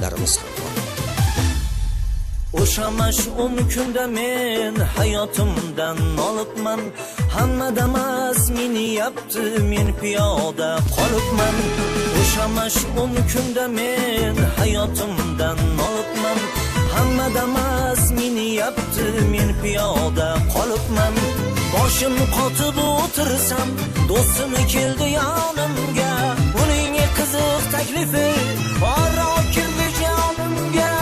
larimiz ham bor. O'sha mash'um kunda men hayotimdan nolibman. Hamma damas meni yapti, men piyoda qolibman. O'sha mash'um kunda men hayotimdan nolibman. Hamma damas meni yapti, men piyoda qolibman. Boshim qotib o'tirsam, do'stim keldi yonimga. Uning qiziq taklifi ora kirdi jonimga.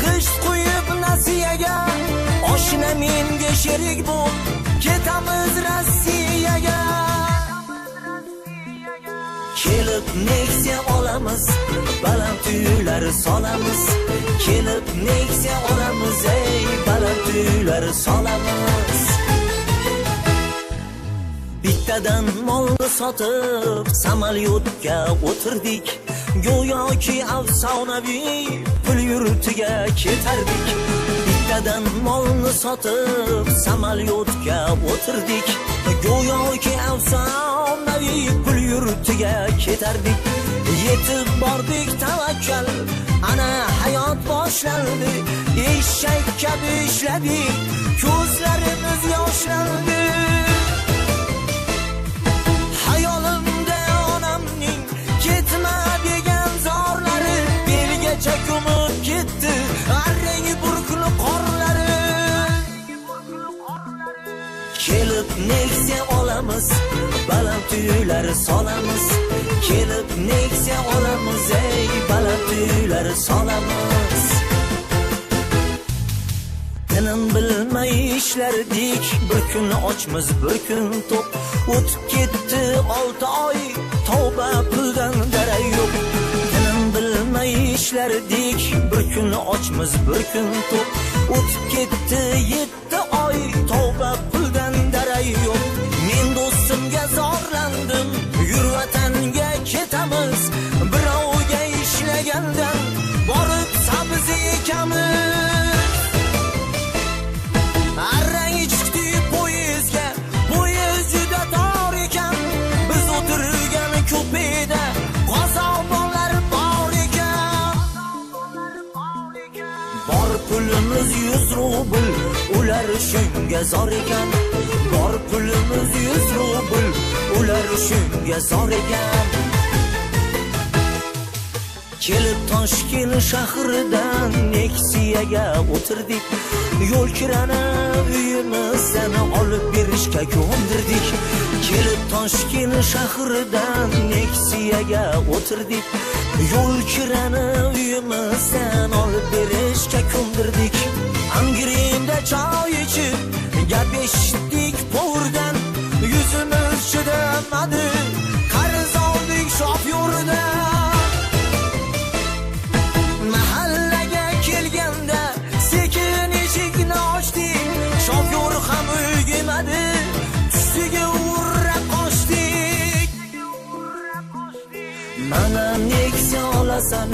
G'isht qo'yib nasiyaga, oshna menga sherik bo'l, ketamiz Rossiyaga. Kelib Nexia olamiz, baland uylar solamiz. Kelib Nexia olamiz, ey baland uylar solamiz. Bittadan molni sotib samolyotga o'tirdik. Go'yoki afsonaviy pul yurtiga ketardik. Bittadan molni sotib samolyotga o'tirdik. Go'yoki afsonaviy pul yurtiga ketardik. Yetib bordik tavakkal, ana hayot boshlandi. Eshak kabi ishladik, ko'zlarimiz yoshlandi. Hayolimda onamning ketma degan zorlari belgacha ko'mib ketdi, arrangi burkli qorlari. Kelib Nexia olamiz, baland uylar solamiz. Kelib Nexia olamiz, ey baland uylar solamiz. Tinim bilmay ishlardik, bir kun ochmiz, bir kun to'q. O'tib ketdi 6 oy, tavba puldan darak yo'q. Tinim bilmay ishlardik, bir kun ochmiz, bir kun to'q. O'tib ketdi 7 oy, tavba puldan darak yo'q. Men do'stimga zorlandim, yur vatanga ketamiz. Birovga ishlagandan borib sabzi ekamiz. Arrangi chiqdi poyezdga, poyezd juda tor ekan. Biz o'tirgan kupeda qozonlar bor ekan. Bor pulimiz 100 rubl, ular shunga zor ekan. Bor pulimiz 100 rubl, ular shunga zor ekan. Kelib Toshkent shahridan Nexiaga o'tirdik. Yo'l kirani uyimizdan olib berishga ko'ndirdik. Kelib Toshkent shahridan Nexiaga o'tirdik. Yo'l kirani uyimizdan olib berishga ko'ndirdik. Angrenda choy ichib gapeshdik povurdan. Yuzimiz chidamadi, qarz oldik shofyordan. Mahallaga kelganda sekin eshikni ochdik. Shofyor ham ulgurmadi, ustiga urra qochdik. Mana Nexia olasan,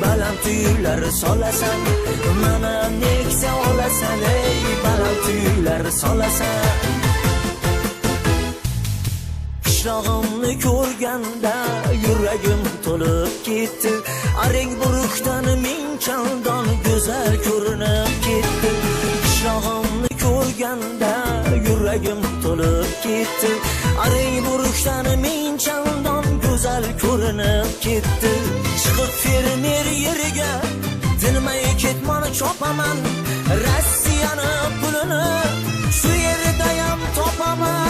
baland uylar solasan. Mana Nexia olasan, ey baland uylar solasan. Qishlog'imni ko'rganda yuragim to'lib ketdi. Arang burukdan ming chandon go'zal ko'rinib ketdi. Qishlog'imni ko'rganda yuragim to'lib ketdi. Arang burukdan ming chandon go'zal ko'rinib ketdi. Chiqib fermer yeriga tinmay ketmon chopaman. Rossiyani pulini shu yerda ham topaman.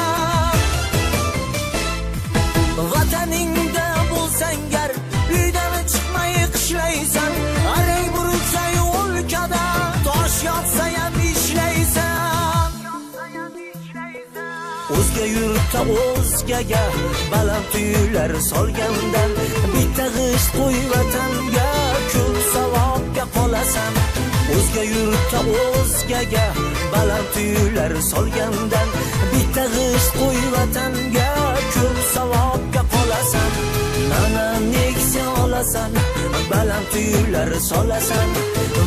Vataningda bo'lsang gar, uydan chiqmay qishlaysan. Arang buruksay o'lkada tosh yotsa ham ishlaysan. O'zga yurtda o'zgaga baland uylar solgandan bitta g'isht qo'y vatanga, ko'p savobga qolasan. O'zga yurtda o'zgaga baland uylar solgandan bitta g'isht qo'y vatanga, ko'p savobga qolasan. Mana Nexia olasan, baland uylar solasan.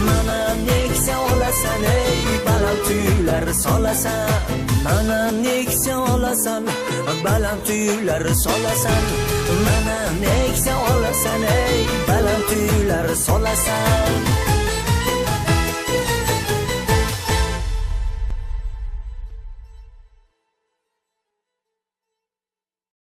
Mana Nexia olasan, ey baland uylar solasan. Mana neksa olasan, baland uylar solasan. Mana neksa olasan, ey baland uylar solasan.